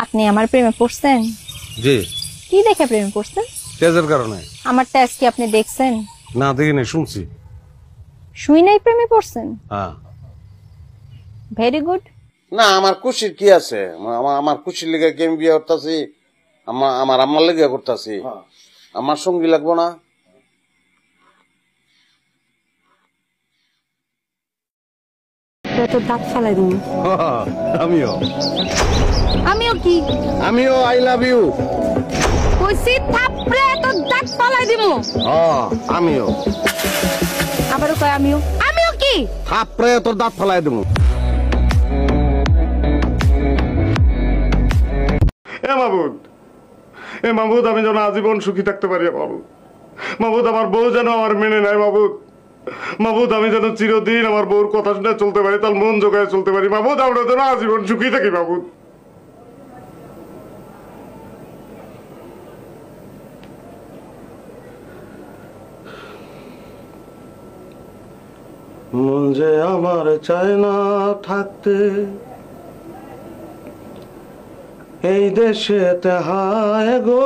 আপনি আমার প্রেমে পড়ছেন? জি। কি দেখে প্রেমে পড়ছেন? তেজের কারণে। আমার তেজ কি আপনি দেখছেন? না দেখিনি, শুনছি। শুই নাই প্রেমে পড়ছেন? হ্যাঁ। Very good. না আমার খুশির কি আছে, আমার খুশির লেগে কি আমি বিয়ে করতেছি? আমার আম্মার লেগে করতেছি, আমার সঙ্গী লাগবো না? তো দাঁত ফালাই দিন। আমিও আমিও কি? আমিও আই লাভ ইউ কইছি থাপড়ে তো দাঁত ফালাই দিমু। আমিও আবারও কয় আমিও। আমিও কি? থাপড়ে তোর দাঁত ফেলাই দেবো। মাহবুদ আমি যেন আজীবন সুখী থাকতে পারি। মাহবুদ আমার বউ যেন আমার মেনে নেয়। মাহবুদ আমি যেন চিরদিন আমার বউর কথা শুনে চলতে পারি, তার মন জোগায় চলতে পারি। মাহবুদ আমরা যেন আজীবন সুখী থাকি। মাহবুদ মন যে আমার চায় না থাকতে এই দেশেতে, হায় গো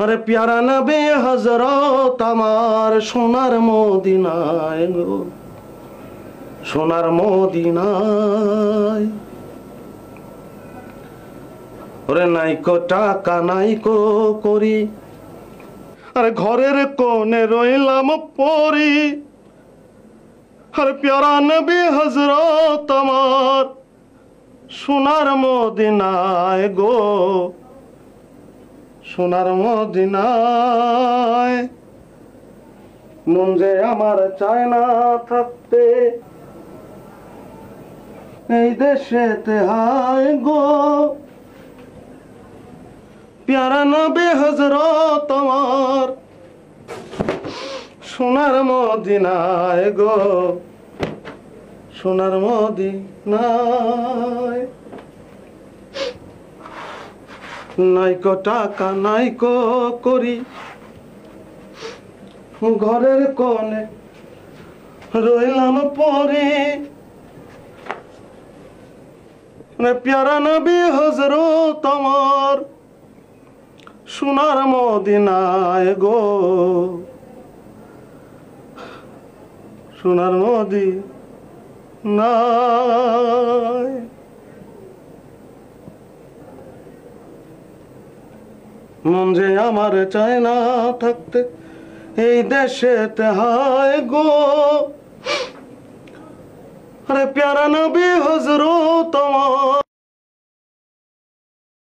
আরে প্যারা নবী হযরত আমার সোনার মদিনায় গো, সোনার মদিনায়। ওরে নাইকো টাকা নাইকো করি, আরে ঘরের কোণে রইলাম পরি, আরে প্যারা নবী হযরত আমার সোনার মদিনায় গো, সোনার মদিনায়। মন যে আমার চায় না থাকতে এই দেশেতে, হায় গো প্যারা নবী হযরত আমার সোনার মদিনায় গো, সোনার মদিনায়। নাইকো টাকা নাইকো করি, ঘরের কোণে রইলাম পরে, প্যারা নবী হযরত আমার সোনার মদিনায় গো, সোনার মদিনায়। মন যে আমার চায় না থাকতে এই দেশেতে, হায় গো আরে প্যারা নবী হযরত